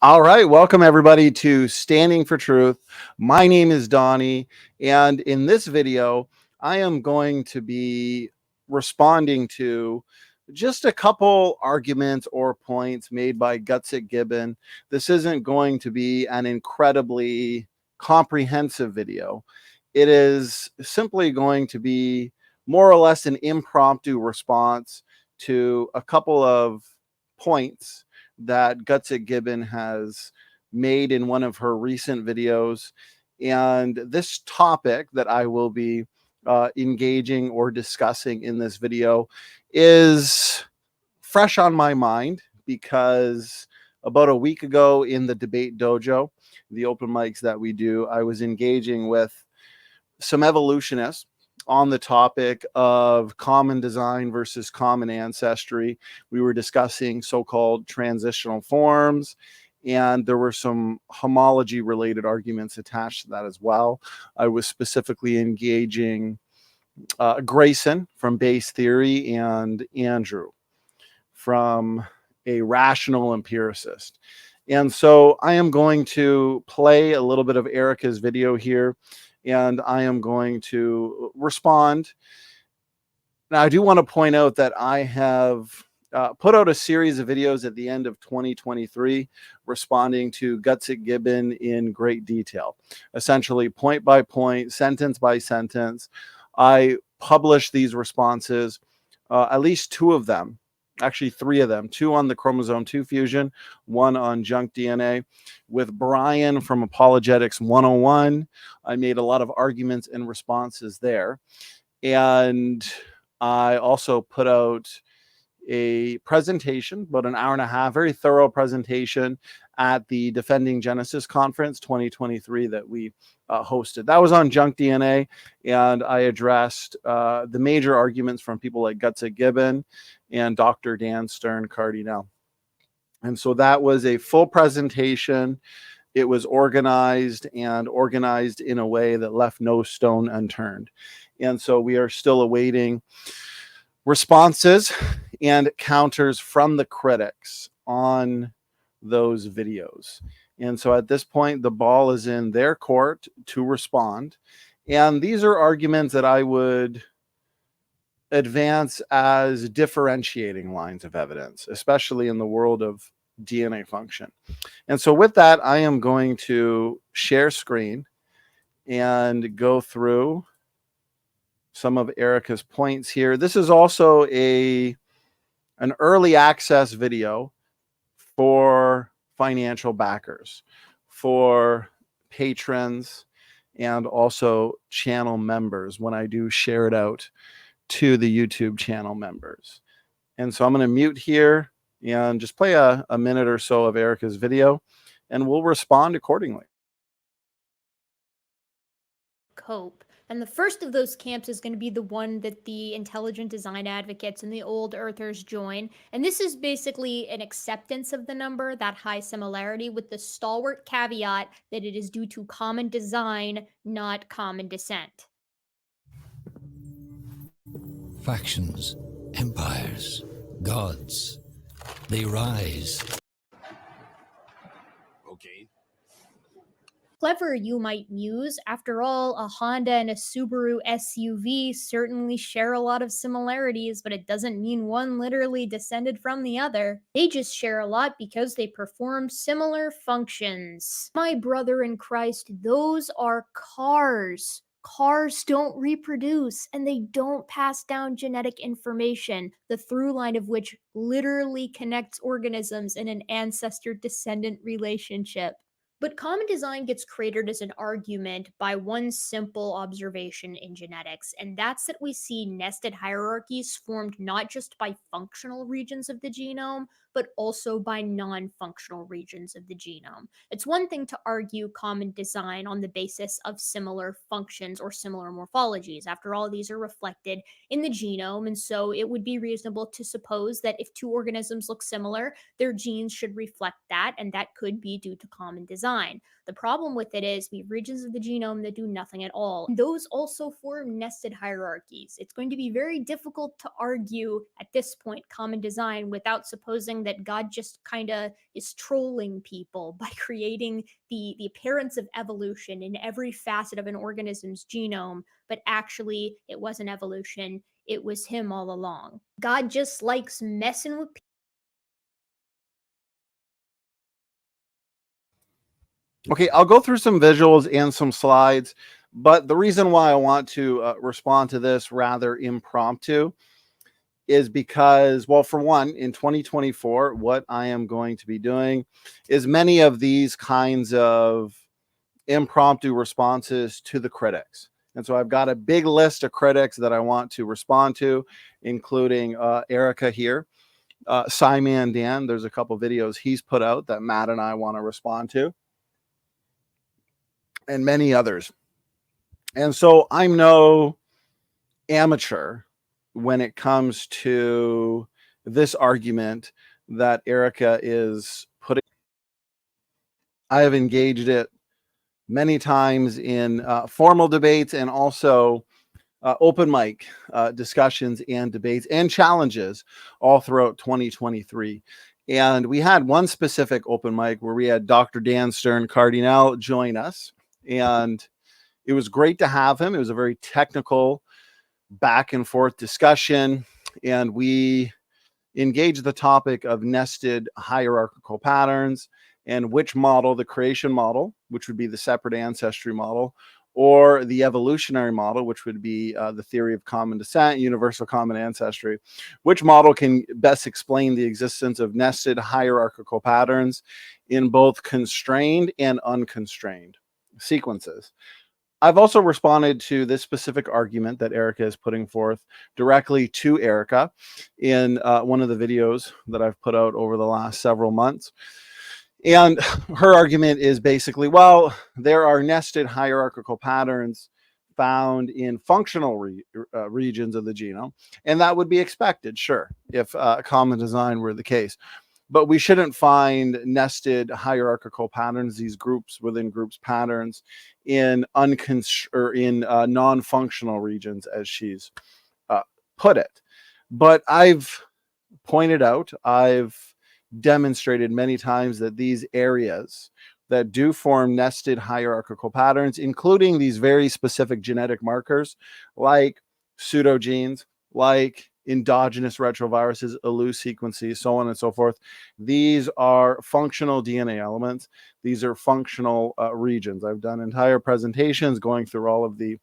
All right, welcome everybody to Standing for Truth. My name is Donny, and in this video, I am going to be responding to just a couple arguments or points made by Gutsick Gibbon. This isn't going to be an incredibly comprehensive video. It is simply going to be more or less an impromptu response to a couple of points that Gutsick Gibbon has made in one of her recent videos. And this topic that I will be engaging or discussing in this video is fresh on my mind because about a week ago in the debate dojo, the open mics that we do, I was engaging with some evolutionists on the topic of common design versus common ancestry. We were discussing so-called transitional forms, and there were some homology related arguments attached to that as well. I was specifically engaging Grayson from base theory and Andrew from a rational empiricist. And so I am going to play a little bit of Erica's video here, and I am going to respond. Now, I do want to point out that I have put out a series of videos at the end of 2023 responding to Gutsick Gibbon in great detail, essentially point by point, sentence by sentence. I published these responses, at least two of them, actually three of them, two on the chromosome 2 fusion, one on junk DNA. With Brian from Apologetics 101, I made a lot of arguments and responses there. And I also put out a presentation, about an hour and a half, very thorough presentation at the Defending Genesis Conference 2023 that we hosted. That was on junk DNA, and I addressed the major arguments from people like Gutsick Gibbon and Dr. Dan Stern-Cardinal. And so that was a full presentation. It was organized in a way that left no stone unturned. And so we are still awaiting responses and counters from the critics on those videos. And so at this point, the ball is in their court to respond. And these are arguments that I would advance as differentiating lines of evidence, especially in the world of DNA function. And so with that, I am going to share screen and go through some of Erica's points here. This is also an early access video for financial backers, for patrons, and also channel members when I do share it out to the YouTube channel members. And so I'm going to mute here and just play a minute or so of Erica's video, and we'll respond accordingly. Cope. And the first of those camps is going to be the one that the intelligent design advocates and the old earthers join. And this is basically an acceptance of the number, that high similarity, with the stalwart caveat that it is due to common design, not common descent. Factions, empires, gods, they rise. Okay. Clever, you might muse. After all, a Honda and a Subaru SUV certainly share a lot of similarities, but it doesn't mean one literally descended from the other. They just share a lot because they perform similar functions. My brother in Christ, those are cars. Cars don't reproduce, and they don't pass down genetic information, the through line of which literally connects organisms in an ancestor-descendant relationship. But common design gets cratered as an argument by one simple observation in genetics, and that's that we see nested hierarchies formed not just by functional regions of the genome, but also by non-functional regions of the genome. It's one thing to argue common design on the basis of similar functions or similar morphologies. After all, these are reflected in the genome, and so it would be reasonable to suppose that if two organisms look similar, their genes should reflect that, and that could be due to common design. The The problem with it is we have regions of the genome that do nothing at all. Those also form nested hierarchies. It's going to be very difficult to argue at this point common design without supposing that God just kind of is trolling people by creating the appearance of evolution in every facet of an organism's genome, but actually it wasn't evolution, it was him all along. God just likes messing with people. Okay, I'll go through some visuals and some slides, but the reason why I want to respond to this rather impromptu is because, well, for one, in 2024, what I am going to be doing is many of these kinds of impromptu responses to the critics. And so I've got a big list of critics that I want to respond to, including Erica here, Simon Dan. There's a couple videos he's put out that Matt and I want to respond to, and many others. And so I'm no amateur when it comes to this argument that Erica is putting. I have engaged it many times in formal debates and also open mic discussions and debates and challenges all throughout 2023. And we had one specific open mic where we had Dr. Dan Stern Cardinal join us. And it was great to have him. It was a very technical back and forth discussion. And we engaged the topic of nested hierarchical patterns and which model, the creation model, which would be the separate ancestry model, or the evolutionary model, which would be the theory of common descent, universal common ancestry. Which model can best explain the existence of nested hierarchical patterns in both constrained and unconstrained sequences? I've also responded to this specific argument that Erica is putting forth directly to Erica in one of the videos that I've put out over the last several months. And her argument is basically, well, there are nested hierarchical patterns found in functional regions of the genome, and that would be expected, sure, if common design were the case. But we shouldn't find nested hierarchical patterns, these groups within groups patterns, in non-functional regions, as she's put it. But I've pointed out, I've demonstrated many times that these areas that do form nested hierarchical patterns, including these very specific genetic markers like pseudogenes, like endogenous retroviruses, ALU sequences, so on and so forth. These are functional DNA elements. These are functional regions. I've done entire presentations going through all of the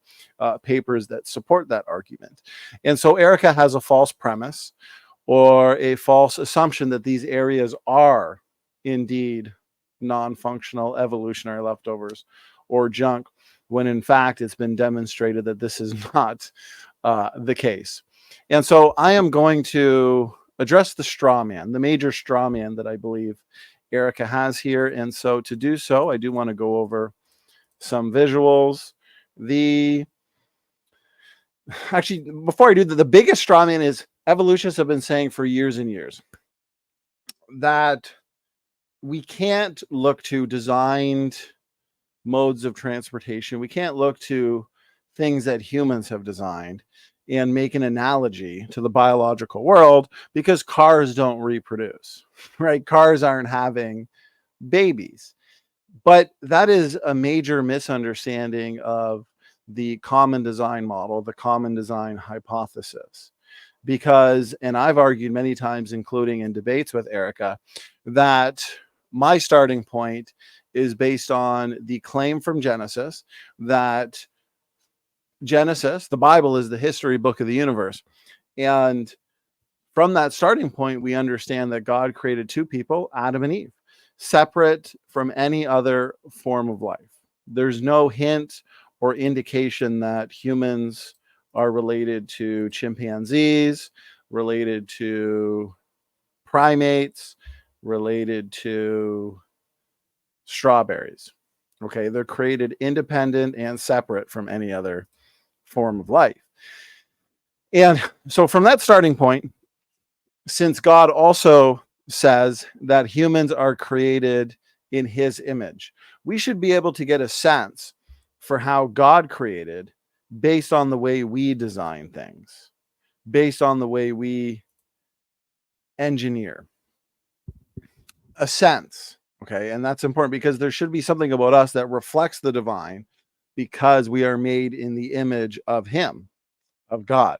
papers that support that argument. And so Erica has a false premise or a false assumption that these areas are indeed non-functional evolutionary leftovers or junk, when in fact it's been demonstrated that this is not the case. And so I am going to address the straw man, the major straw man that I believe Erica has here. And so to do so, I do want to go over some visuals. Actually, before I do that, the biggest straw man is evolutionists have been saying for years and years that we can't look to designed modes of transportation. We can't look to things that humans have designed and make an analogy to the biological world because cars don't reproduce, right? Cars aren't having babies. But that is a major misunderstanding of the common design model, the common design hypothesis. Because, and I've argued many times, including in debates with Erica, that my starting point is based on the claim from Genesis that Genesis, the Bible, is the history book of the universe. And from that starting point, we understand that God created two people, Adam and Eve, separate from any other form of life. There's no hint or indication that humans are related to chimpanzees, related to primates, related to strawberries. Okay, they're created independent and separate from any other form of life. And so from that starting point, since God also says that humans are created in his image, we should be able to get a sense for how God created based on the way we design things, based on the way we engineer. A sense, okay? And that's important because there should be something about us that reflects the divine because we are made in the image of him, of God.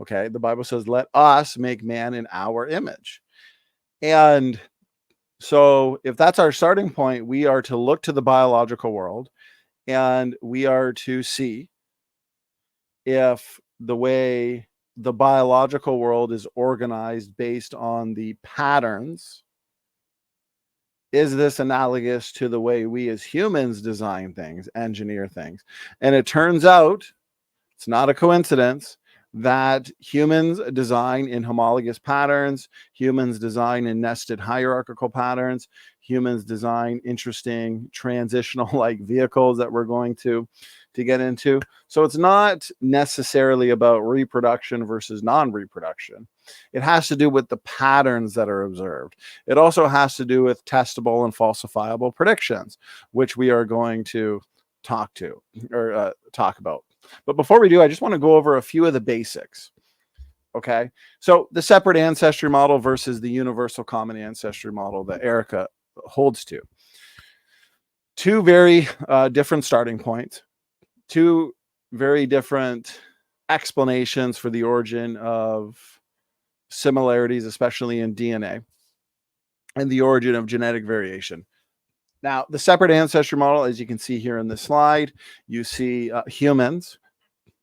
Okay? The Bible says, let us make man in our image. And so if that's our starting point, we are to look to the biological world and we are to see if the way the biological world is organized based on the patterns, is this analogous to the way we as humans design things, engineer things? And it turns out, it's not a coincidence, that humans design in homologous patterns, humans design in nested hierarchical patterns, humans design interesting transitional like vehicles that we're going to get into. So it's not necessarily about reproduction versus non-reproduction. It has to do with the patterns that are observed. It also has to do with testable and falsifiable predictions, which we are going to talk about. But before we do, I just want to go over a few of the basics. Okay, so the separate ancestry model versus the universal common ancestry model that Erica holds to. Two very different starting points, two very different explanations for the origin of similarities, especially in DNA, and the origin of genetic variation. Now, the separate ancestry model, as you can see here in this slide, you see humans.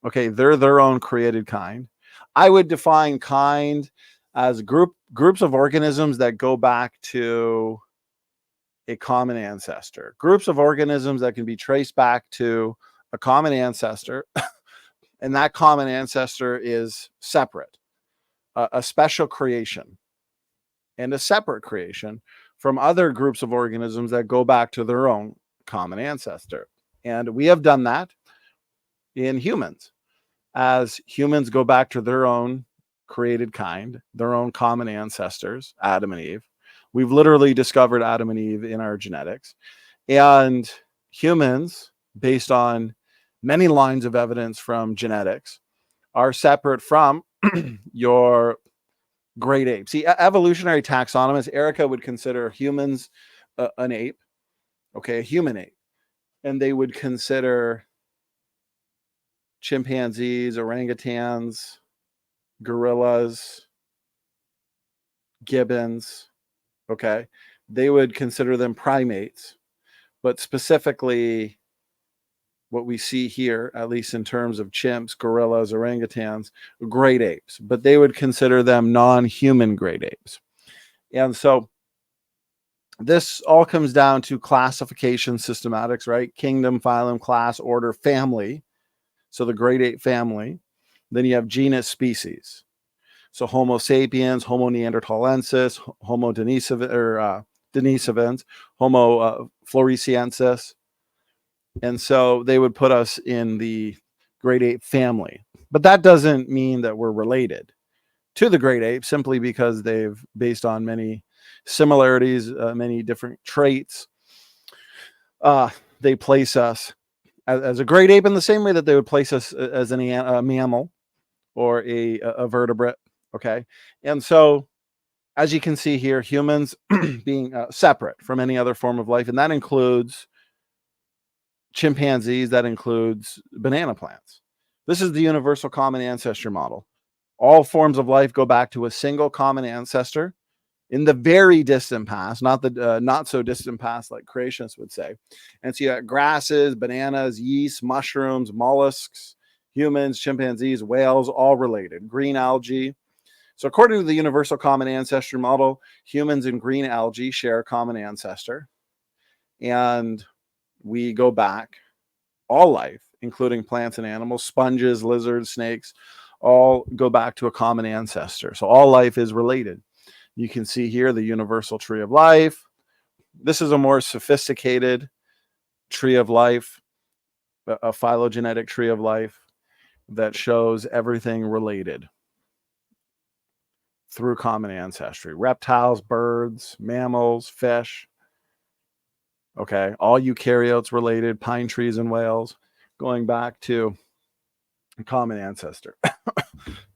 Okay, they're their own created kind. I would define kind as groups of organisms that go back to a common ancestor. Groups of organisms that can be traced back to a common ancestor, and that common ancestor is separate, a special creation, and a separate creation from other groups of organisms that go back to their own common ancestor. And we have done that in humans. As humans go back to their own created kind, their own common ancestors, Adam and Eve. We've literally discovered Adam and Eve in our genetics. And humans, based on many lines of evidence from genetics, are separate from your great ape. See, evolutionary taxonomists, Erica would consider humans an ape, okay, a human ape. And they would consider chimpanzees, orangutans, gorillas, gibbons, okay? They would consider them primates. But specifically, what we see here, at least in terms of chimps, gorillas, orangutans, great apes. But they would consider them non-human great apes. And so this all comes down to classification systematics, right? Kingdom, phylum, class, order, family. So the great ape family. Then you have genus, species. So Homo sapiens, Homo neanderthalensis, Homo denisovans, Homo floresiensis. And so they would put us in the great ape family. But that doesn't mean that we're related to the great ape, simply because they've, based on many similarities, many different traits, they place us as a great ape in the same way that they would place us as a mammal or a vertebrate. Okay. And so, as you can see here, humans being separate from any other form of life, and that includes chimpanzees, that includes banana plants. This is the universal common ancestry model. All forms of life go back to a single common ancestor in the very distant past, not the not so distant past like creationists would say. And so you got grasses, bananas, yeast, mushrooms, mollusks, humans, chimpanzees, whales, all related. Green algae. So according to the universal common ancestry model, humans and green algae share a common ancestor. And we go back, all life, including plants and animals, sponges, lizards, snakes, all go back to a common ancestor. So all life is related. You can see here the universal tree of life. This is a more sophisticated tree of life, a phylogenetic tree of life that shows everything related through common ancestry. Reptiles, birds, mammals, fish. Okay, all eukaryotes related, pine trees and whales, going back to a common ancestor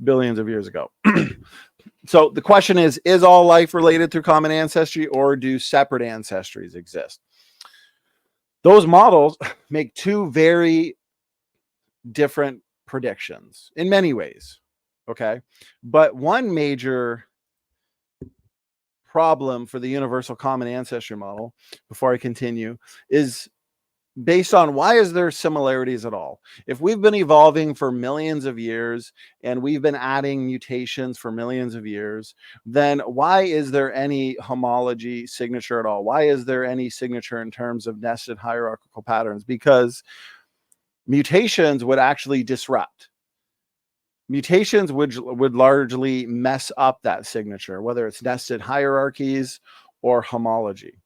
billions of years ago. So the question is all life related through common ancestry, or do separate ancestries exist? Those models make two very different predictions in many ways. Okay, but one major problem for the universal common ancestry model, before I continue, is based on why is there similarities at all? If we've been evolving for millions of years and we've been adding mutations for millions of years, then why is there any homology signature at all? Why is there any signature in terms of nested hierarchical patterns? Because mutations would actually disrupt. Mutations would largely mess up that signature, whether it's nested hierarchies or homology.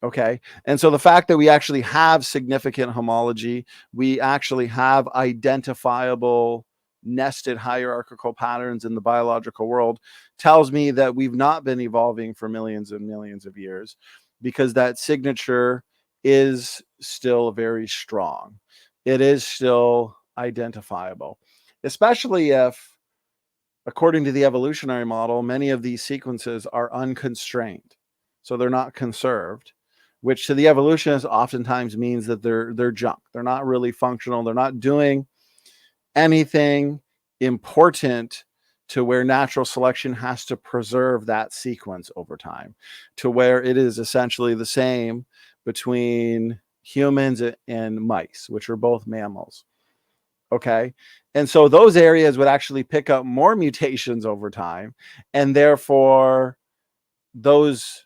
Okay. And so the fact that we actually have significant homology, we actually have identifiable nested hierarchical patterns in the biological world, tells me that we've not been evolving for millions and millions of years, because that signature is still very strong. It is still identifiable, especially if, according to the evolutionary model, many of these sequences are unconstrained. So they're not conserved, which to the evolutionists oftentimes means that they're junk. They're not really functional. They're not doing anything important to where natural selection has to preserve that sequence over time, to where it is essentially the same between humans and mice, which are both mammals. Okay. And so those areas would actually pick up more mutations over time, and therefore those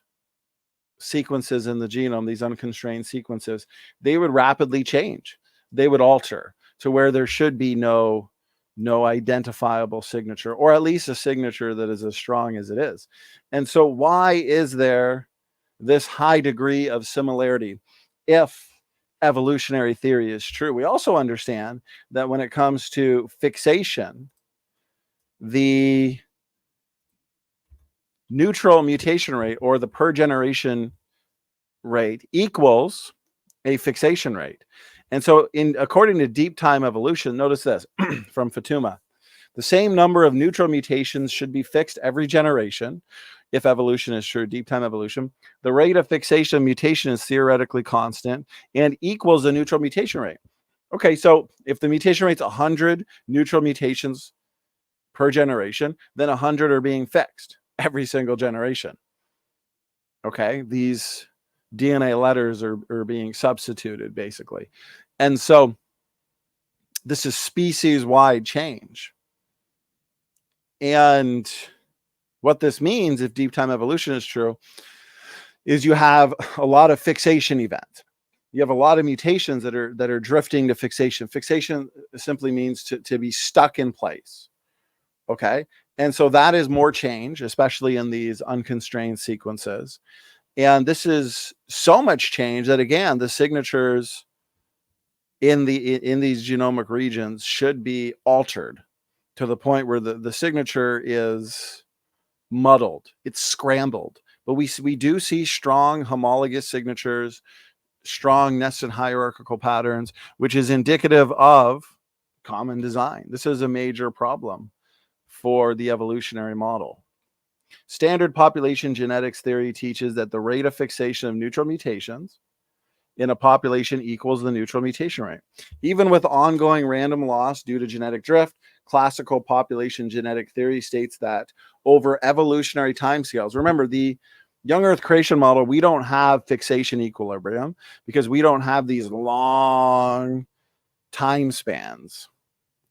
sequences in the genome, these unconstrained sequences, they would rapidly change. They would alter to where there should be no identifiable signature, or at least a signature that is as strong as it is. And so why is there this high degree of similarity if evolutionary theory is true? We also understand that when it comes to fixation, the neutral mutation rate, or the per generation rate, equals a fixation rate. And so according to deep time evolution, notice this from Fatuma, the same number of neutral mutations should be fixed every generation. If evolution is true, deep time evolution, the rate of fixation of mutation is theoretically constant and equals the neutral mutation rate. Okay, so if the mutation rate's 100 neutral mutations per generation, then 100 are being fixed every single generation. Okay, these DNA letters are being substituted, basically. And so this is species-wide change. And what this means, if deep time evolution is true, is you have a lot of fixation events. You have a lot of mutations that are drifting to fixation. Fixation simply means to be stuck in place. Okay. And so that is more change, especially in these unconstrained sequences. And this is so much change that, again, the signatures in these genomic regions should be altered to the point where the signature is muddled, it's scrambled. But we do see strong homologous signatures, strong nested hierarchical patterns, which is indicative of common design. This is a major problem for the evolutionary model. Standard population genetics theory teaches that the rate of fixation of neutral mutations in a population equals the neutral mutation rate. Even with ongoing random loss due to genetic drift, classical population genetic theory states that over evolutionary timescales, remember the young Earth creation model, we don't have fixation equilibrium because we don't have these long time spans.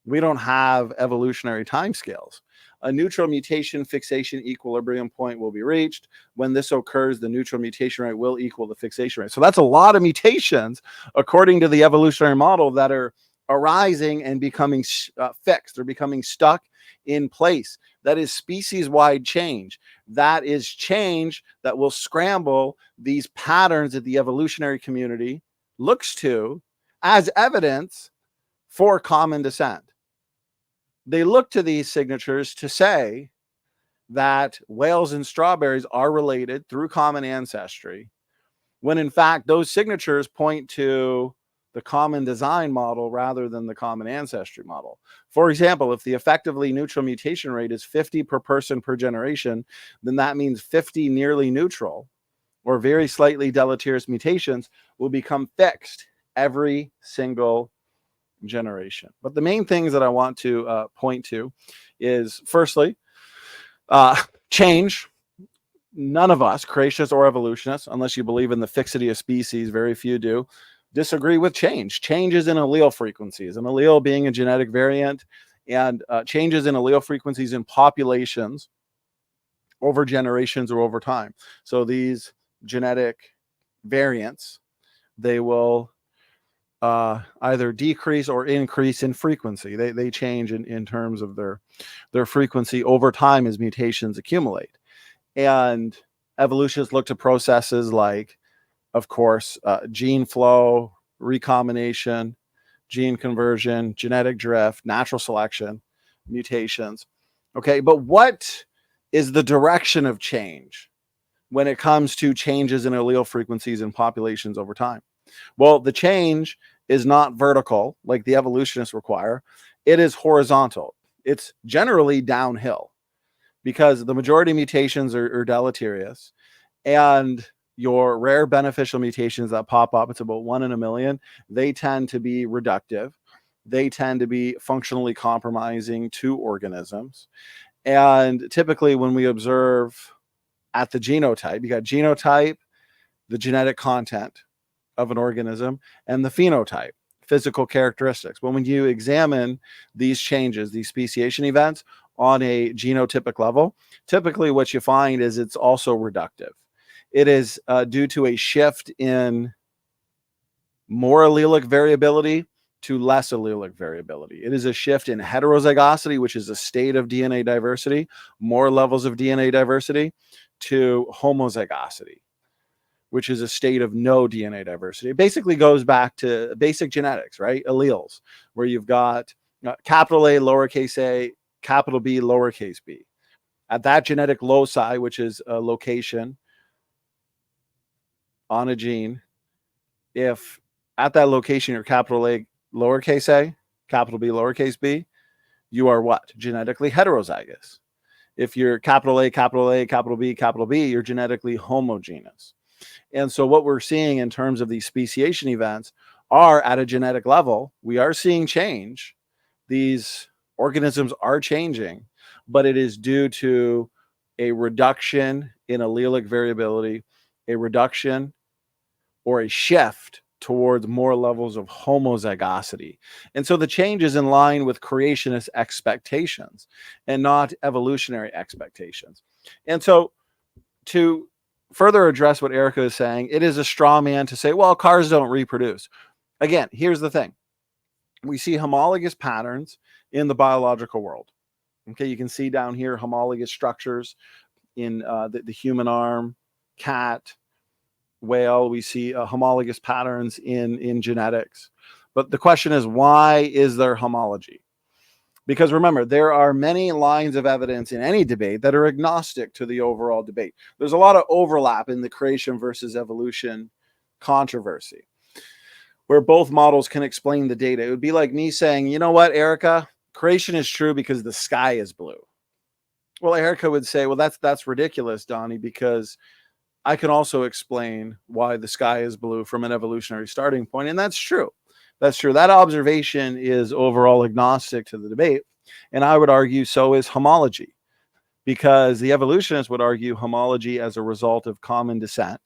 We don't have evolutionary timescales. A neutral mutation fixation equilibrium point will be reached. When this occurs, the neutral mutation rate will equal the fixation rate. So that's a lot of mutations, according to the evolutionary model, that are arising and becoming fixed. They're becoming stuck in place. That is species-wide change. That is change that will scramble these patterns that the evolutionary community looks to as evidence for common descent. They look to these signatures to say that whales and strawberries are related through common ancestry, when in fact those signatures point to the common design model rather than the common ancestry model. For example, if the effectively neutral mutation rate is 50 per person per generation, then that means 50 nearly neutral or very slightly deleterious mutations will become fixed every single generation. But the main things that I want to point to is, firstly, change. None of us, creationists or evolutionists, unless you believe in the fixity of species, very few do, disagree with change. Changes in allele frequencies, an allele being a genetic variant, and changes in allele frequencies in populations over generations or over time. So these genetic variants, they will either decrease or increase in frequency. They change in terms of their frequency over time as mutations accumulate. And evolutionists look to processes like, of course, gene flow, recombination, gene conversion, genetic drift, natural selection, mutations. Okay, but what is the direction of change when it comes to changes in allele frequencies in populations over time? Well, the change is not vertical like the evolutionists require. It is horizontal. It's generally downhill because the majority of mutations are deleterious, and your rare beneficial mutations that pop up, it's about 1 in a million, they tend to be reductive. They tend to be functionally compromising to organisms. And typically when we observe at the genotype, you got genotype, the genetic content of an organism, and the phenotype, physical characteristics. But when you examine these changes, these speciation events on a genotypic level, typically what you find is it's also reductive. It is due to a shift in more allelic variability to less allelic variability. It is a shift in heterozygosity, which is a state of DNA diversity, more levels of DNA diversity, to homozygosity, which is a state of no DNA diversity. It basically goes back to basic genetics, right? Alleles, where you've got capital A, lowercase a, capital B, lowercase b. At that genetic loci, which is a location on a gene, if at that location you're capital A, lowercase a, capital B, lowercase b, you are what? Genetically heterozygous. If you're capital A, capital A, capital B, you're genetically homogeneous. And so what we're seeing in terms of these speciation events are at a genetic level, we are seeing change. These organisms are changing, but it is due to a reduction in allelic variability, a reduction or a shift towards more levels of homozygosity. And so the change is in line with creationist expectations and not evolutionary expectations. And so to further address what Erica is saying, it is a straw man to say, well, cars don't reproduce. Again, here's the thing. We see homologous patterns in the biological world. Okay, you can see down here homologous structures in the human arm, cat, whale. We see homologous patterns in genetics. But the question is, why is there homology? Because remember, there are many lines of evidence in any debate that are agnostic to the overall debate. There's a lot of overlap in the creation versus evolution controversy, where both models can explain the data. It would be like me saying, you know what, Erica, creation is true because the sky is blue. Well, Erica would say, well, that's ridiculous, Donny, because I can also explain why the sky is blue from an evolutionary starting point. And that's true. That's true. That observation is overall agnostic to the debate. And I would argue so is homology, because the evolutionists would argue homology as a result of common descent.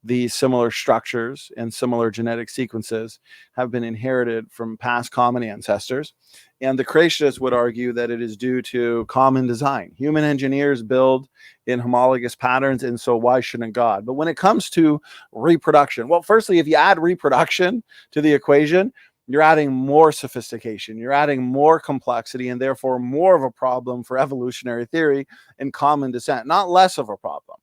These similar structures and similar genetic sequences have been inherited from past common ancestors. And the creationists would argue that it is due to common design. Human engineers build in homologous patterns, and so why shouldn't God? But when it comes to reproduction, well, firstly, if you add reproduction to the equation, you're adding more sophistication, you're adding more complexity, and therefore more of a problem for evolutionary theory and common descent, not less of a problem.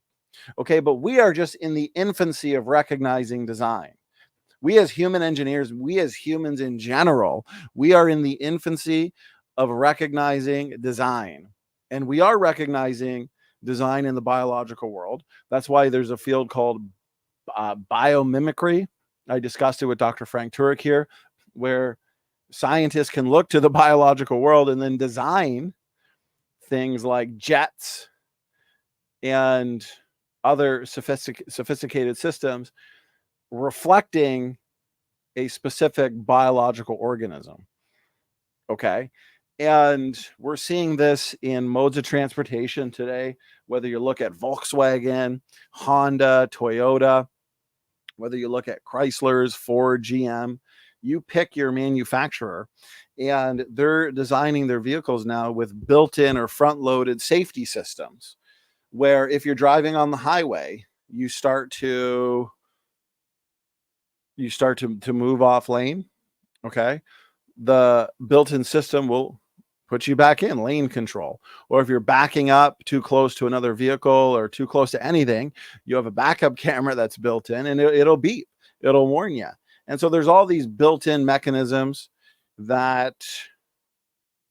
Okay, but we are just in the infancy of recognizing design. We as human engineers, we as humans in general, we are in the infancy of recognizing design. And we are recognizing design in the biological world. That's why there's a field called biomimicry. I discussed it with Dr. Frank Turek here, where scientists can look to the biological world and then design things like jets and other sophisticated systems reflecting a specific biological organism. Okay. And we're seeing this in modes of transportation today, whether you look at Volkswagen, Honda, Toyota, whether you look at Chrysler's, Ford, GM, you pick your manufacturer, and they're designing their vehicles now with built-in or front-loaded safety systems, where if you're driving on the highway, you start to move off lane. Okay. The built-in system will put you back in lane control. Or if you're backing up too close to another vehicle or too close to anything, you have a backup camera that's built in, and it'll beep. It'll warn you. And so there's all these built-in mechanisms that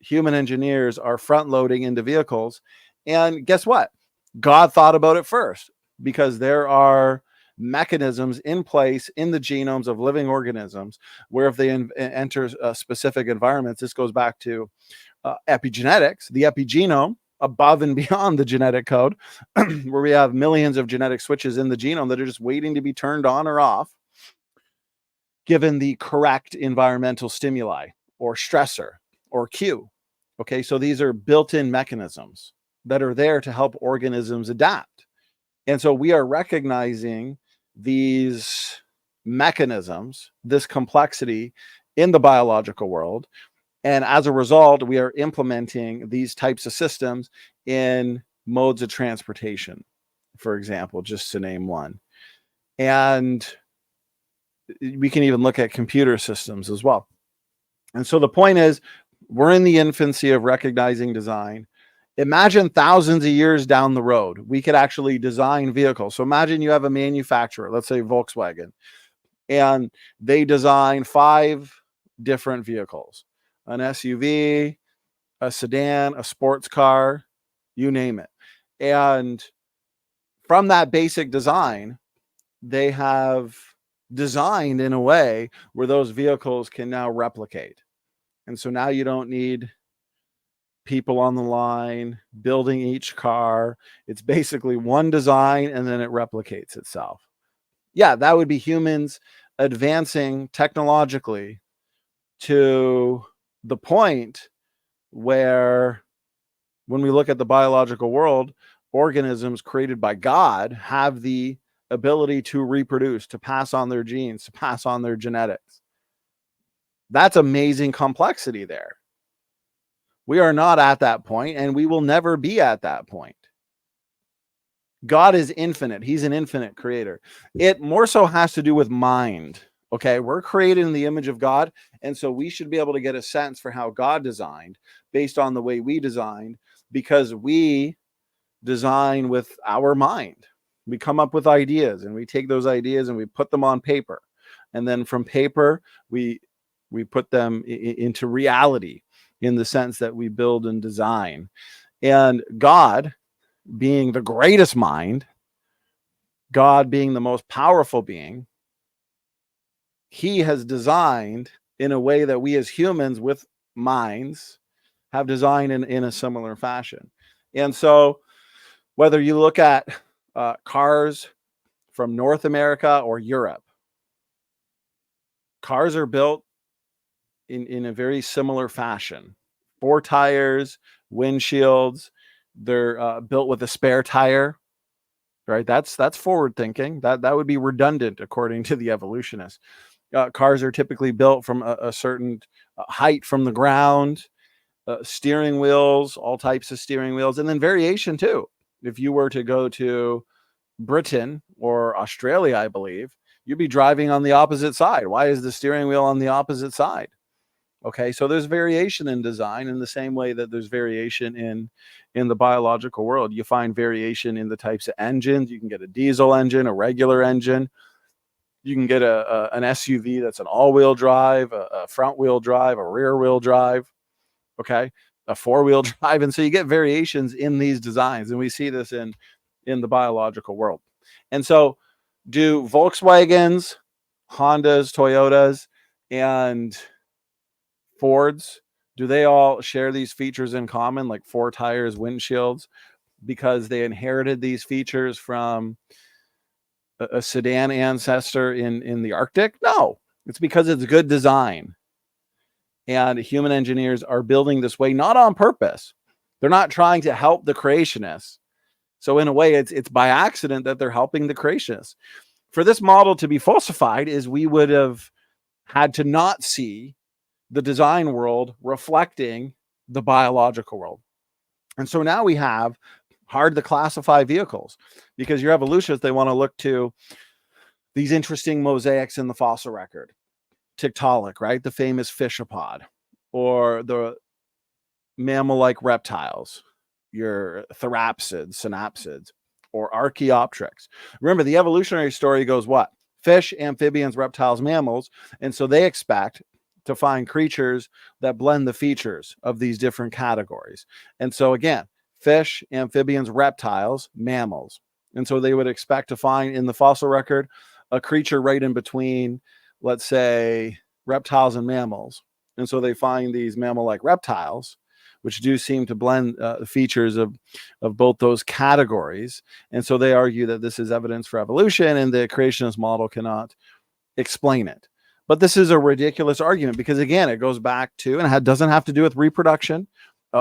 human engineers are front-loading into vehicles. And guess what? God thought about it first, because there are mechanisms in place in the genomes of living organisms where if they enter specific environments, this goes back to epigenetics, the epigenome, above and beyond the genetic code, where we have millions of genetic switches in the genome that are just waiting to be turned on or off, given the correct environmental stimuli or stressor or cue. Okay, so these are built-in mechanisms that are there to help organisms adapt. And so we are recognizing these mechanisms, this complexity in the biological world. And as a result, we are implementing these types of systems in modes of transportation, for example, just to name one. And we can even look at computer systems as well. And so the point is, we're in the infancy of recognizing design. Imagine thousands of years down the road, we could actually design vehicles. So imagine you have a manufacturer, let's say Volkswagen, and they design 5 different vehicles, an SUV, a sedan, a sports car, you name it. And from that basic design, they have designed in a way where those vehicles can now replicate. And so now you don't need people on the line building each car. It's basically one design and then it replicates itself. Yeah, that would be humans advancing technologically to the point where when we look at the biological world, organisms created by God have the ability to reproduce, to pass on their genes, to pass on their genetics. That's amazing complexity there. We are not at that point, and we will never be at that point. God is infinite. He's an infinite creator. It more so has to do with mind. Okay, we're created in the image of God, and so we should be able to get a sense for how God designed based on the way we designed, because we design with our mind. We come up with ideas, and we take those ideas and we put them on paper, and then from paper we put them into reality in the sense that we build and design. And God, being the greatest mind, God being the most powerful being, he has designed in a way that we as humans with minds have designed in a similar fashion. And so whether you look at cars from North America or Europe, cars are built in a very similar fashion. 4 tires, windshields, they're built with a spare tire, right? That's forward thinking. That would be redundant according to the evolutionists. Cars are typically built from a certain height from the ground, steering wheels, all types of steering wheels, and then variation too. If you were to go to Britain or Australia, I believe, you'd be driving on the opposite side. Why is the steering wheel on the opposite side? Okay, so there's variation in design in the same way that there's variation in the biological world. You find variation in the types of engines. You can get a diesel engine, a regular engine. You can get an SUV that's an all-wheel drive, a front-wheel drive, a rear-wheel drive, okay, a 4-wheel drive. And so you get variations in these designs, and we see this in the biological world. And so Do Volkswagens, Hondas, Toyotas, and Fords, do they all share these features in common, like 4 tires, windshields, because they inherited these features from a sedan ancestor in the Arctic? No, it's because it's good design. And human engineers are building this way, not on purpose. They're not trying to help the creationists. So in a way, it's by accident that they're helping the creationists. For this model to be falsified is we would have had to not see the design world reflecting the biological world. And so now we have hard to classify vehicles, because your evolutionists, they want to look to these interesting mosaics in the fossil record. Tiktaalik, right? The famous fishapod, or the mammal-like reptiles, your therapsids, synapsids, or Archaeopteryx. Remember, the evolutionary story goes what? Fish, amphibians, reptiles, mammals. And so they expect to find creatures that blend the features of these different categories. And so again, fish, amphibians, reptiles, mammals. And so they would expect to find in the fossil record a creature right in between, let's say, reptiles and mammals. And so they find these mammal-like reptiles, which do seem to blend the features of both those categories. And so they argue that this is evidence for evolution, and the creationist model cannot explain it. But this is a ridiculous argument, because again, it goes back to, and it doesn't have to do with reproduction.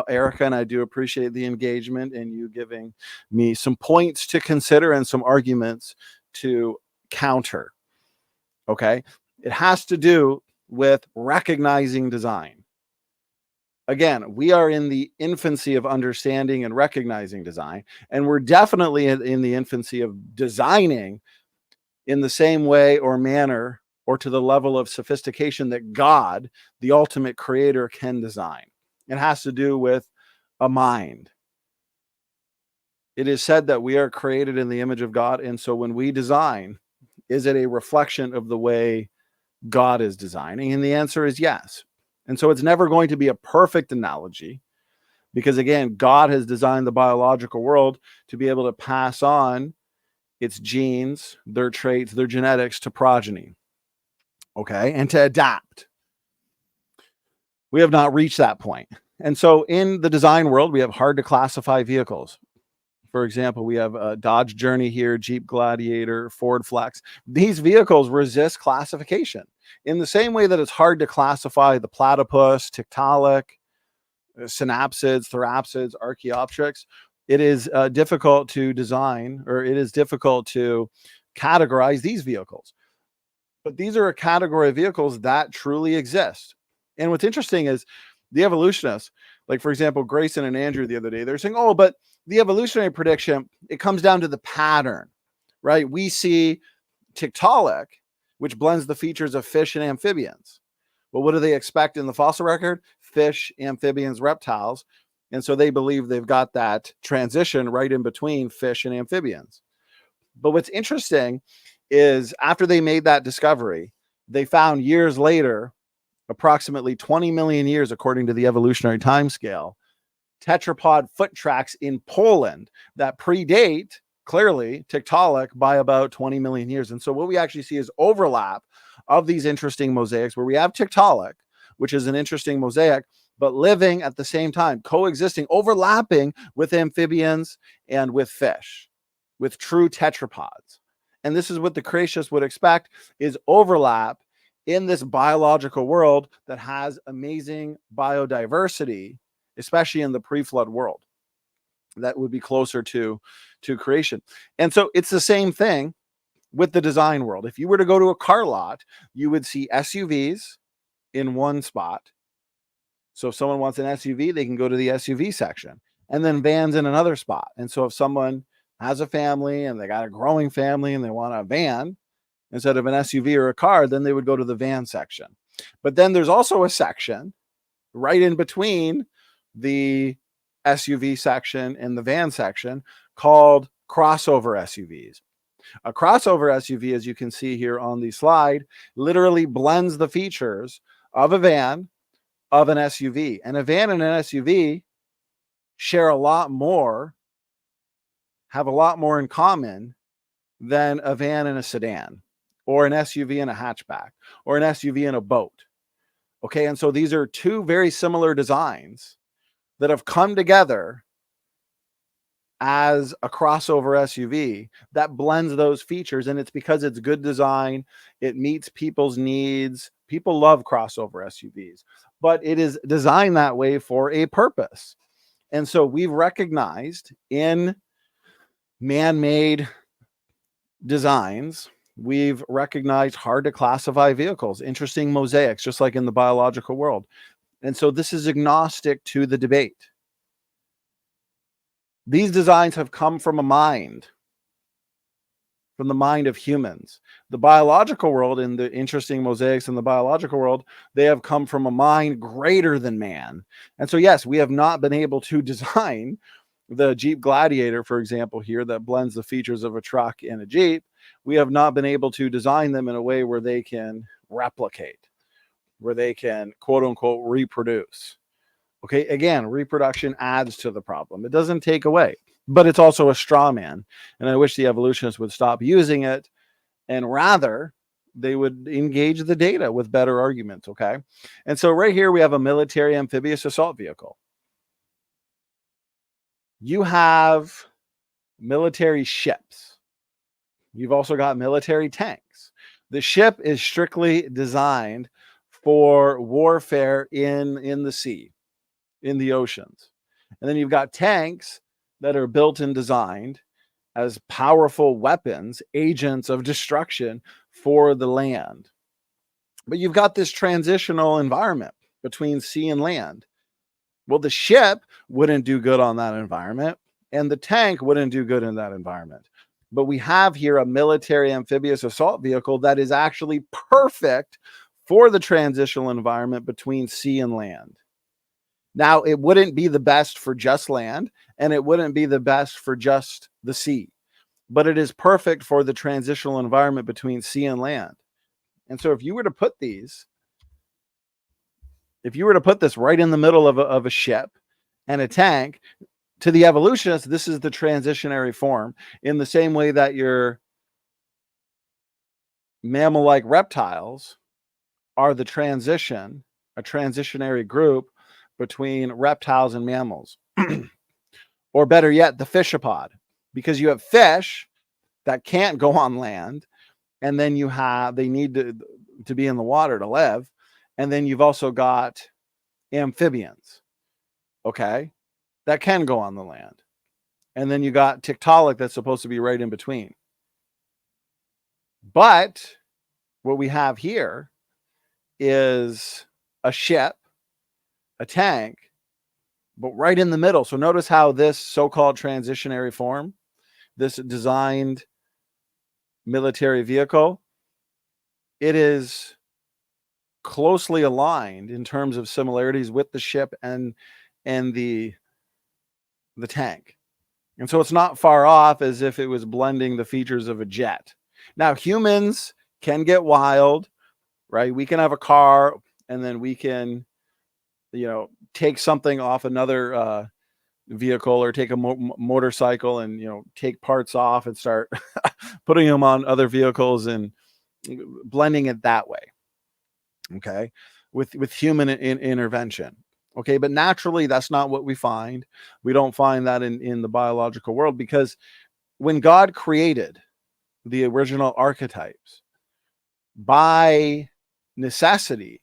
Erica, and I do appreciate the engagement and you giving me some points to consider and some arguments to counter. Okay. It has to do with recognizing design. Again, we are in the infancy of understanding and recognizing design, and we're definitely in the infancy of designing in the same way or manner or to the level of sophistication that God, the ultimate creator, can design. It has to do with a mind. It is said that we are created in the image of God, and so when we design, is it a reflection of the way God is designing? And the answer is yes. And so it's never going to be a perfect analogy, because again, God has designed the biological world to be able to pass on its genes, their traits, their genetics to progeny. Okay. And to adapt. We have not reached that point. And so in the design world, we have hard to classify vehicles. For example, we have a Dodge Journey here, Jeep Gladiator, Ford Flex. These vehicles resist classification in the same way that it's hard to classify the platypus, Tiktaalik, synapsids, therapsids, Archaeopteryx. It is difficult to design, or it is difficult to categorize these vehicles. But these are a category of vehicles that truly exist. And what's interesting is the evolutionists, like for example, Grayson and Andrew the other day, they're saying, oh, but the evolutionary prediction, it comes down to the pattern, right? We see Tiktaalik, which blends the features of fish and amphibians. Well, what do they expect in the fossil record? Fish, amphibians, reptiles. And so they believe they've got that transition right in between fish and amphibians. But what's interesting is after they made that discovery, they found years later, approximately 20 million years, according to the evolutionary timescale, tetrapod foot tracks in Poland that predate clearly Tiktaalik by about 20 million years. And so what we actually see is overlap of these interesting mosaics, where we have Tiktaalik, which is an interesting mosaic, but living at the same time, coexisting, overlapping with amphibians and with fish, with true tetrapods. And this is what the creationists would expect, is overlap in this biological world that has amazing biodiversity, especially in the pre-flood world. That would be closer to creation. And so it's the same thing with the design world. If you were to go to a car lot, you would see SUVs in one spot. So if someone wants an SUV, they can go to the SUV section, and then vans in another spot. And so if someone has a family and they got a growing family and they want a van instead of an SUV or a car, then they would go to the van section. But then there's also a section right in between the SUV section and the van section called crossover SUVs. A crossover SUV, as you can see here on the slide, literally blends the features of a van, of an SUV. And a van and an SUV share a lot more, have a lot more in common than a van and a sedan, or an SUV and a hatchback, or an SUV and a boat. Okay, and so these are two very similar designs that have come together as a crossover SUV that blends those features, and it's because it's good design, it meets people's needs. People love crossover SUVs, but it is designed that way for a purpose. And so we've recognized in man-made designs, we've recognized hard to classify vehicles, interesting mosaics, just like in the biological world. And so this is agnostic to the debate. These designs have come from a mind, from the mind of humans. The biological world, in the interesting mosaics in the biological world, they have come from a mind greater than man. And so, yes, we have not been able to design the Jeep Gladiator, for example, here that blends the features of a truck and a Jeep. We have not been able to design them in a way where they can replicate, where they can, quote unquote, reproduce. Okay, again, reproduction adds to the problem. It doesn't take away, but it's also a straw man. And I wish the evolutionists would stop using it, and rather they would engage the data with better arguments. Okay, and so right here we have a military amphibious assault vehicle. You have military ships. You've also got military tanks. The ship is strictly designed for warfare in the sea, in the oceans. And then you've got tanks that are built and designed as powerful weapons, agents of destruction for the land. But you've got this transitional environment between sea and land. Well, the ship wouldn't do good on that environment, and the tank wouldn't do good in that environment. But we have here a military amphibious assault vehicle that is actually perfect for the transitional environment between sea and land. Now, it wouldn't be the best for just land, and it wouldn't be the best for just the sea, but it is perfect for the transitional environment between sea and land. And so if you were to put these, if you were to put this right in the middle of a ship and a tank, to the evolutionists, this is the transitionary form, in the same way that your mammal-like reptiles are the transition, a transitionary group between reptiles and mammals. Or better yet, the fishapod, because you have fish that can't go on land, and then you have, they need to be in the water to live. And then you've also got amphibians, okay, that can go on the land. And then you got tiktaalik that's supposed to be right in between. But what we have here is a ship, a tank, but right in the middle. So notice how this so-called transitionary form, this designed military vehicle, it is closely aligned in terms of similarities with the ship and the tank. And so it's not far off, as if it was blending the features of a jet. Now, humans can get wild, right? We can have a car, and then we can, you know, take something off another vehicle, or take a motorcycle and, you know, take parts off and start putting them on other vehicles and blending it that way. Okay, with human intervention. Okay, but naturally that's not what we find. We don't find that in the biological world, because when God created the original archetypes, by necessity,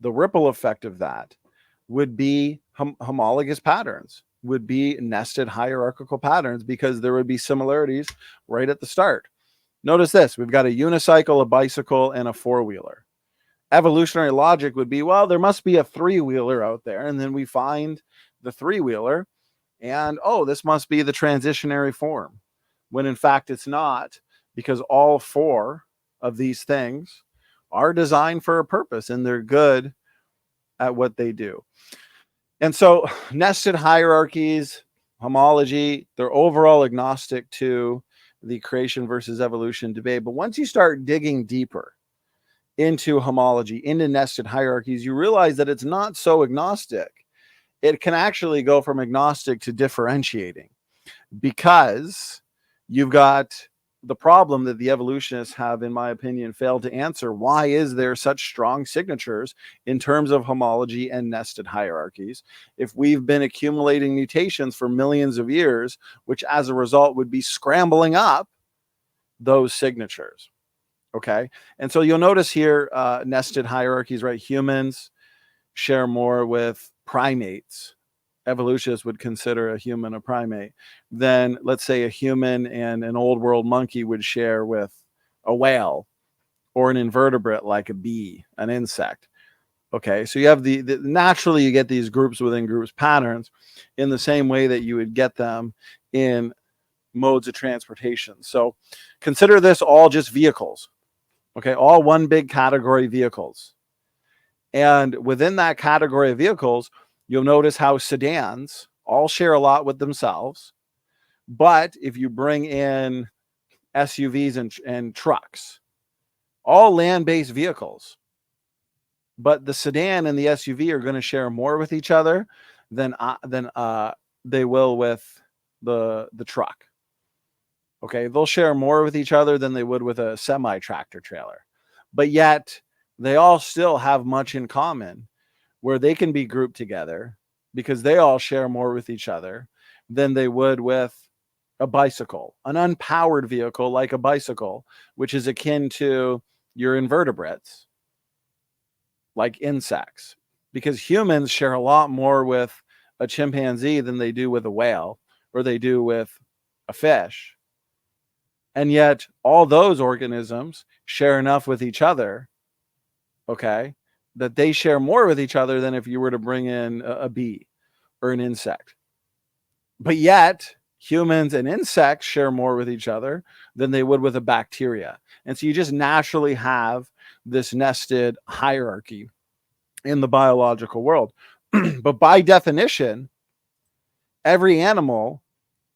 the ripple effect of that would be homologous patterns, would be nested hierarchical patterns, because there would be similarities right at the start. Notice this: we've got a unicycle, a bicycle, and a four-wheeler. Evolutionary logic would be, well, there must be a three-wheeler out there, and then we find the three-wheeler, and oh, this must be the transitionary form, when in fact it's not, because all four of these things are designed for a purpose, and they're good at what they do. And so nested hierarchies, homology, they're overall agnostic to the creation versus evolution debate. But once you start digging deeper into homology, into nested hierarchies, you realize that it's not so agnostic. It can actually go from agnostic to differentiating, because you've got the problem that the evolutionists have, in my opinion, failed to answer. Why is there such strong signatures in terms of homology and nested hierarchies if we've been accumulating mutations for millions of years, which as a result would be scrambling up those signatures? Okay. And so you'll notice here, nested hierarchies, right? Humans share more with primates. Evolutionists would consider a human a primate. Then let's say a human and an old world monkey would share with a whale, or an invertebrate like a bee, an insect. Okay, so you have the naturally you get these groups within groups patterns in the same way that you would get them in modes of transportation. So consider this all just vehicles. Okay, all one big category vehicles. And within that category of vehicles, you'll notice how sedans all share a lot with themselves. But if you bring in SUVs and trucks, all land-based vehicles, but the sedan and the SUV are going to share more with each other than they will with the truck. Okay, they'll share more with each other than they would with a semi-tractor trailer. But yet, they all still have much in common where they can be grouped together because they all share more with each other than they would with a bicycle, an unpowered vehicle like a bicycle, which is akin to your invertebrates, like insects, because humans share a lot more with a chimpanzee than they do with a whale or they do with a fish. And yet all those organisms share enough with each other, okay, that they share more with each other than if you were to bring in a bee or an insect. But yet humans and insects share more with each other than they would with a bacteria. And so you just naturally have this nested hierarchy in the biological world. But by definition, every animal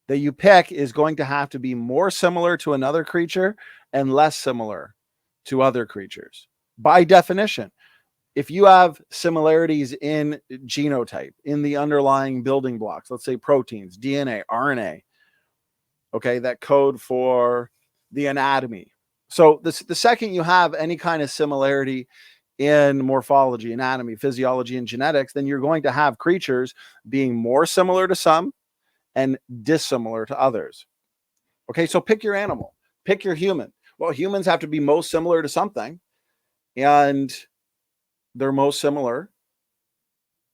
that you pick is going to have to be more similar to another creature and less similar to other creatures. By definition, if you have similarities in genotype, in the underlying building blocks, let's say proteins, DNA, RNA, okay, that code for the anatomy. So the second you have any kind of similarity in morphology, anatomy, physiology, and genetics, then you're going to have creatures being more similar to some and dissimilar to others. Okay, so pick your animal, pick your human. Well, humans have to be most similar to something, and they're most similar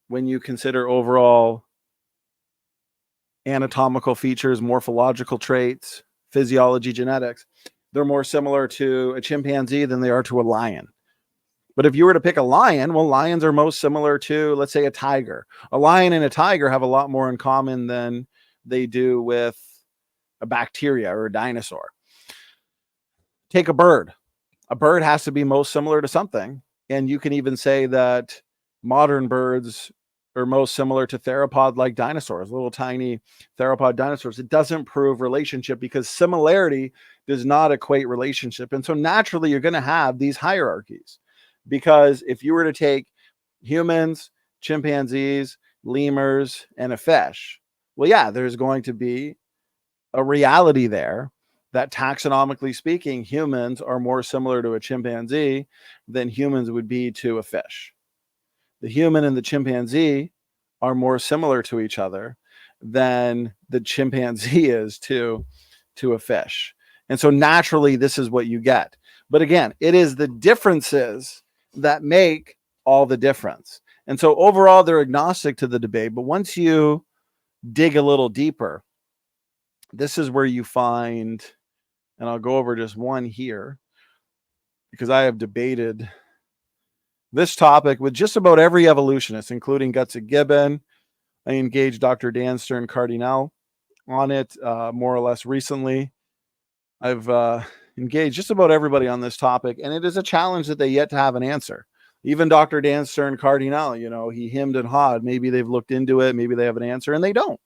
when you consider overall anatomical features, morphological traits, physiology, genetics. They're more similar to a chimpanzee than they are to a lion. But if you were to pick a lion, well, lions are most similar to, let's say, a tiger. A lion and a tiger have a lot more in common than they do with a bacteria or a dinosaur. Take a bird. A bird has to be most similar to something. And you can even say that modern birds are most similar to theropod-like dinosaurs, little tiny theropod dinosaurs. It doesn't prove relationship because similarity does not equate relationship. And so naturally, you're going to have these hierarchies. Because if you were to take humans, chimpanzees, lemurs, and a fish, well, yeah, there's going to be a reality there that taxonomically speaking, humans are more similar to a chimpanzee than humans would be to a fish. The human and the chimpanzee are more similar to each other than the chimpanzee is to a fish. And so naturally, this is what you get. But again, it is the differences that make all the difference. And so overall, they're agnostic to the debate. But once you dig a little deeper, this is where you find, and I'll go over just one here, because I have debated this topic with just about every evolutionist, including Gutsick Gibbon. I engaged Dr. Dan Stern-Cardinal on it more or less recently. I've engaged just about everybody on this topic, and it is a challenge that they yet to have an answer. Even Dr. Dan Stern-Cardinal, you know, he hemmed and hawed. Maybe they've looked into it. Maybe they have an answer, and they don't.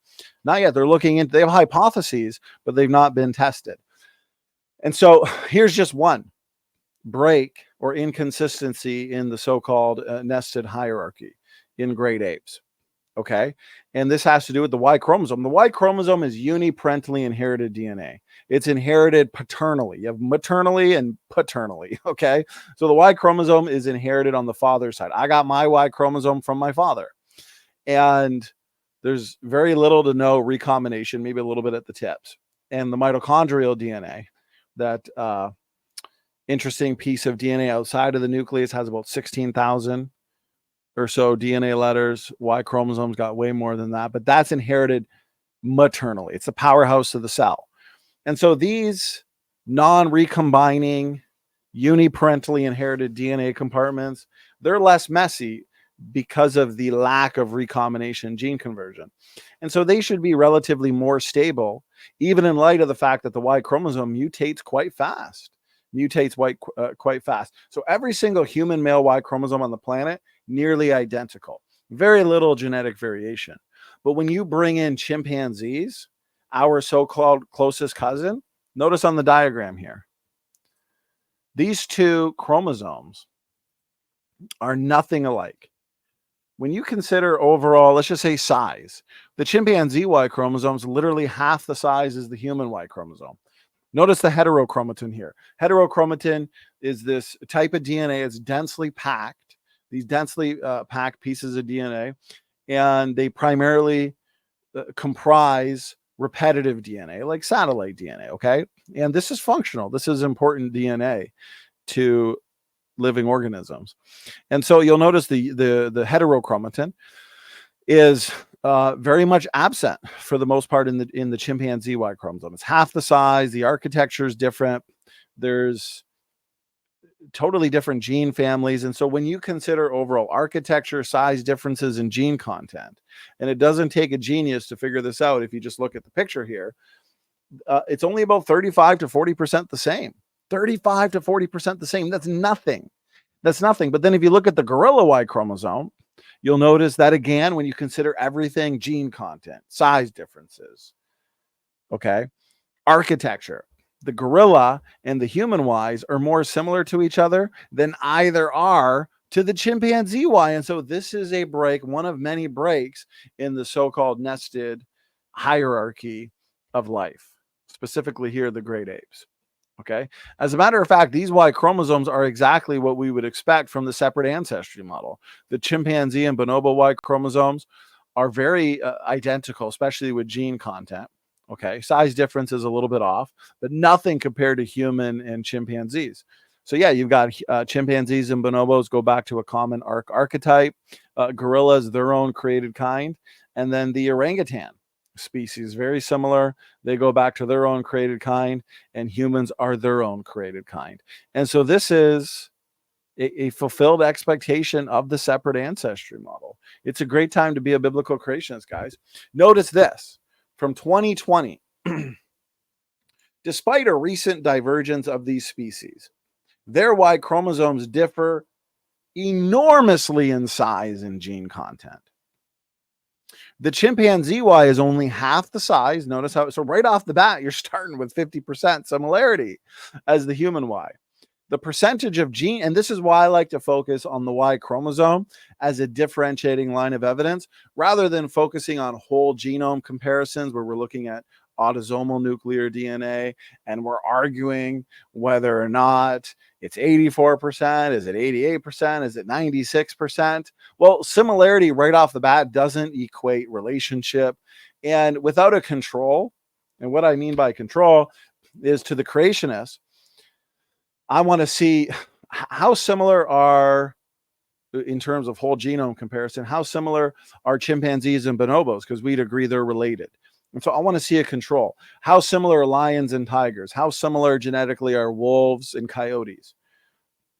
Not yet. They're looking into, they have hypotheses, but they've not been tested. And so here's just one break or inconsistency in the so-called nested hierarchy in great apes. Okay. And this has to do with the Y chromosome. The Y chromosome is uniparentally inherited DNA. It's inherited paternally. You have maternally and paternally. Okay. So the Y chromosome is inherited on the father's side. I got my Y chromosome from my father. And there's very little to no recombination, maybe a little bit at the tips. And the mitochondrial DNA, that interesting piece of DNA outside of the nucleus, has about 16,000 or so DNA letters. Y chromosomes got way more than that, but that's inherited maternally. It's the powerhouse of the cell. And so these non-recombining, uniparentally inherited DNA compartments, they're less messy because of the lack of recombination gene conversion. And so they should be relatively more stable, even in light of the fact that the Y chromosome mutates quite fast. Quite fast. So every single human male Y chromosome on the planet, nearly identical. Very little genetic variation. But when you bring in chimpanzees, our so-called closest cousin, notice on the diagram here, these two chromosomes are nothing alike. When you consider overall, let's just say size, the chimpanzee Y chromosome is literally half the size as the human Y chromosome. Notice the heterochromatin here. Heterochromatin is this type of DNA. It's densely packed, these densely packed pieces of DNA, and they primarily comprise repetitive DNA, like satellite DNA, okay? And this is functional. This is important DNA to living organisms. And so you'll notice the heterochromatin is very much absent for the most part in the chimpanzee Y chromosome. It's half the size. The architecture is different. There's totally different gene families. And so when you consider overall architecture, size differences, and gene content, and it doesn't take a genius to figure this out if you just look at the picture here, it's only about 35 to 40% the same. 35 to 40% the same. That's nothing. That's nothing. But then if you look at the gorilla Y chromosome, you'll notice that again, when you consider everything, gene content, size differences, okay, architecture, the gorilla and the human Ys are more similar to each other than either are to the chimpanzee Y. And so this is a break, one of many breaks in the so-called nested hierarchy of life, specifically here, the great apes. Okay. As a matter of fact, these Y chromosomes are exactly what we would expect from the separate ancestry model. The chimpanzee and bonobo Y chromosomes are very identical, especially with gene content. Okay. Size difference is a little bit off, but nothing compared to human and chimpanzees. So yeah, you've got chimpanzees and bonobos go back to a common archetype. Gorillas, their own created kind. And then the orangutan species, very similar. They go back to their own created kind, and humans are their own created kind. And so this is a fulfilled expectation of the separate ancestry model. It's a great time to be a biblical creationist, guys. Notice this from 2020. Despite a recent divergence of these species, their Y chromosomes differ enormously in size and gene content. The chimpanzee Y is only half the size. Notice how, so right off the bat, you're starting with 50% similarity as the human Y. The percentage of gene, and this is why I like to focus on the Y chromosome as a differentiating line of evidence, rather than focusing on whole genome comparisons where we're looking at autosomal nuclear DNA and we're arguing whether or not it's 84%, is it 88%, is it 96%? Well, similarity right off the bat doesn't equate relationship. And without a control, and what I mean by control is, to the creationists, I want to see how similar are, in terms of whole genome comparison, how similar are chimpanzees and bonobos, because we'd agree they're related. And so I want to see a control. How similar are lions and tigers? How similar genetically are wolves and coyotes?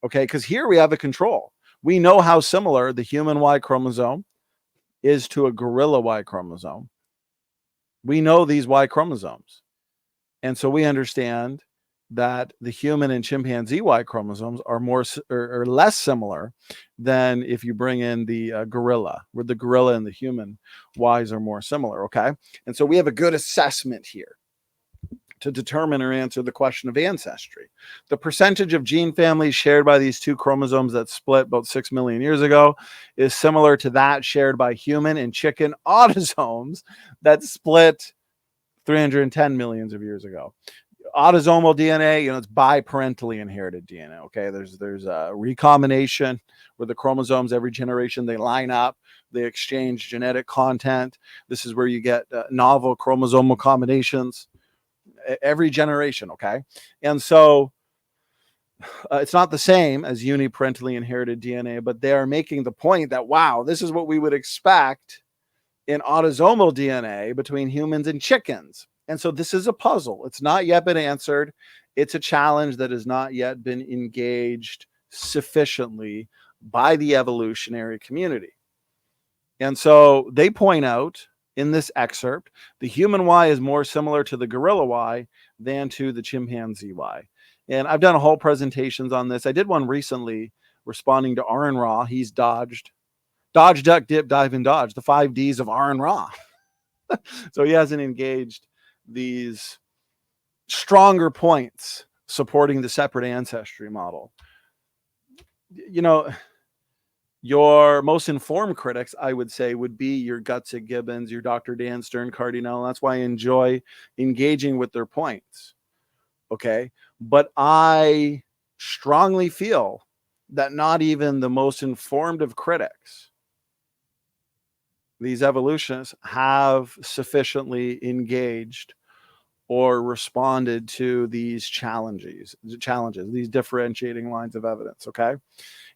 Okay, because here we have a control. We know how similar the human Y chromosome is to a gorilla Y chromosome. We know these Y chromosomes. And so we understand that the human and chimpanzee Y chromosomes are more or less similar than if you bring in the gorilla, where the gorilla and the human Ys are more similar. Okay. And so we have a good assessment here to determine or answer the question of ancestry. The percentage of gene families shared by these two chromosomes that split about 6 million years ago is similar to that shared by human and chicken autosomes that split 310 millions of years ago. Autosomal DNA, it's biparentally inherited DNA. Okay, there's a recombination where the chromosomes every generation they line up, they exchange genetic content. This is where you get novel chromosomal combinations every generation. Okay, and so it's not the same as uniparentally inherited DNA, but they are making the point that wow, this is what we would expect in autosomal DNA between humans and chickens. And so this is a puzzle. It's not yet been answered. It's a challenge that has not yet been engaged sufficiently by the evolutionary community. And so they point out in this excerpt, the human Y is more similar to the gorilla Y than to the chimpanzee Y. And I've done a whole presentations on this. I did one recently responding to Aaron Ra. He's dodge, duck, dip, dive, and dodge, the 5 Ds of Aaron Ra. So he hasn't engaged these stronger points supporting the separate ancestry model. Your most informed critics, I would say, would be your Gutsick Gibbons, your Dr. Dan Stern Cardinal. That's why I enjoy engaging with their points. Okay. But I strongly feel that not even the most informed of critics, these evolutionists, have sufficiently engaged or responded to these challenges, these differentiating lines of evidence. Okay.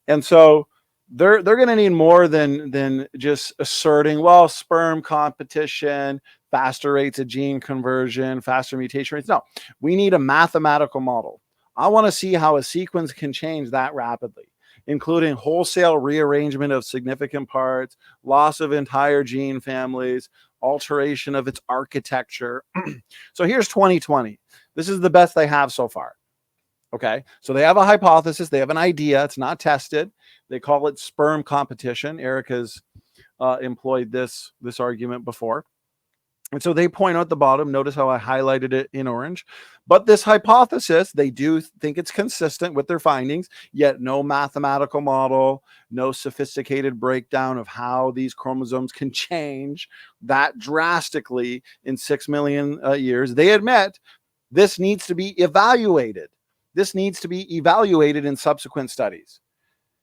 And so they're going to need more than just asserting, well, sperm competition, faster rates of gene conversion, faster mutation rates. No, we need a mathematical model. I want to see how a sequence can change that rapidly, including wholesale rearrangement of significant parts, loss of entire gene families, alteration of its architecture. So here's 2020. This is the best they have so far. Okay, so they have a hypothesis, they have an idea, it's not tested. They call it sperm competition. Eric has employed this argument before. And so they point out at the bottom, notice how I highlighted it in orange. But this hypothesis, they do think it's consistent with their findings, yet no mathematical model, no sophisticated breakdown of how these chromosomes can change that drastically in 6 million years. They admit this needs to be evaluated. This needs to be evaluated in subsequent studies.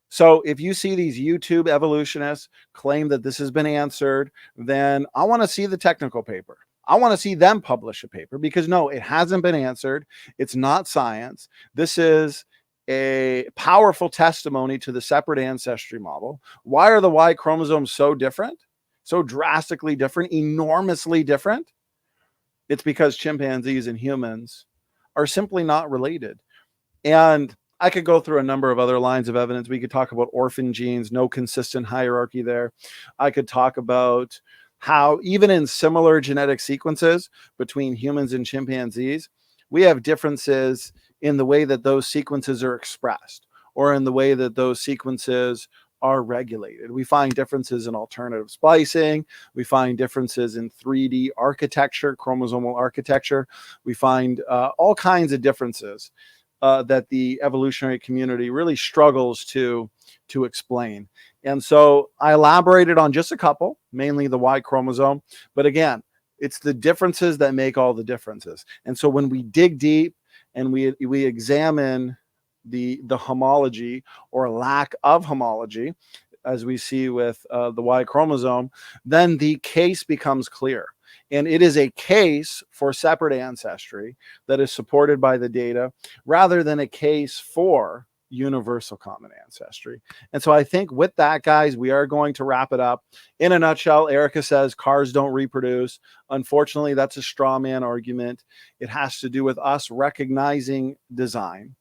So if you see these YouTube evolutionists claim that this has been answered, then I want to see the technical paper. I want to see them publish a paper, because no, it hasn't been answered. It's not science. This is a powerful testimony to the separate ancestry model. Why are the Y chromosomes so different? So drastically different, enormously different? It's because chimpanzees and humans are simply not related. And I could go through a number of other lines of evidence. We could talk about orphan genes, no consistent hierarchy there. I could talk about how even in similar genetic sequences between humans and chimpanzees, we have differences in the way that those sequences are expressed, or in the way that those sequences are regulated. We find differences in alternative splicing. We find differences in 3D architecture, chromosomal architecture. We find all kinds of differences that the evolutionary community really struggles to explain. And so I elaborated on just a couple, mainly the Y chromosome. But again, it's the differences that make all the differences. And so when we dig deep and we examine the homology or lack of homology, as we see with the Y chromosome, then the case becomes clear. And it is a case for separate ancestry that is supported by the data, rather than a case for universal common ancestry. And so I think with that, guys, we are going to wrap it up. In a nutshell, Erica says cars don't reproduce. Unfortunately, that's a straw man argument. It has to do with us recognizing design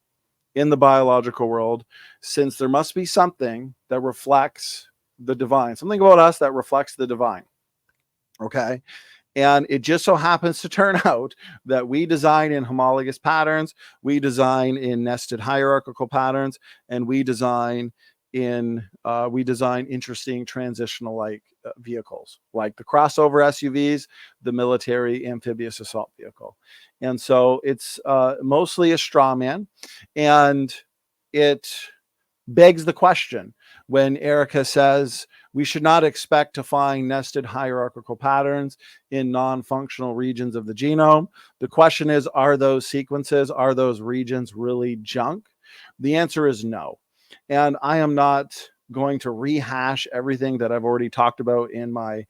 in the biological world, since there must be something that reflects the divine, something about us that reflects the divine. Okay. And it just so happens to turn out that we design in homologous patterns, we design in nested hierarchical patterns, and we design we design interesting transitional like vehicles, like the crossover SUVs, the military amphibious assault vehicle. And so it's mostly a straw man, and it begs the question when Erica says we should not expect to find nested hierarchical patterns in non-functional regions of the genome. The question is, are those sequences, are those regions really junk? The answer is no. And I am not going to rehash everything that I've already talked about in my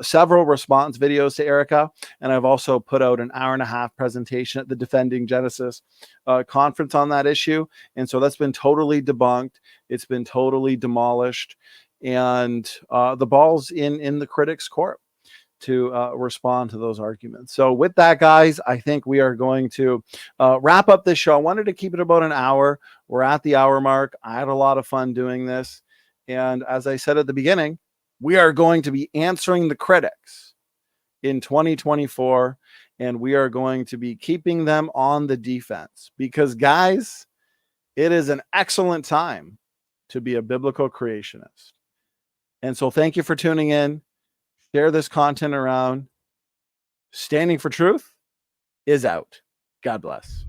several response videos to Erica. And I've also put out an 1.5-hour presentation at the Defending Genesis conference on that issue. And so that's been totally debunked. It's been totally demolished. And the ball's in the critics' court to respond to those arguments. So with that, guys, I think we are going to wrap up this show. I wanted to keep it about an hour. We're at the hour mark. I had a lot of fun doing this. And as I said at the beginning, we are going to be answering the critics in 2024, and we are going to be keeping them on the defense because, guys, it is an excellent time to be a biblical creationist. And so thank you for tuning in. Share this content around. Standing for Truth is out. God bless.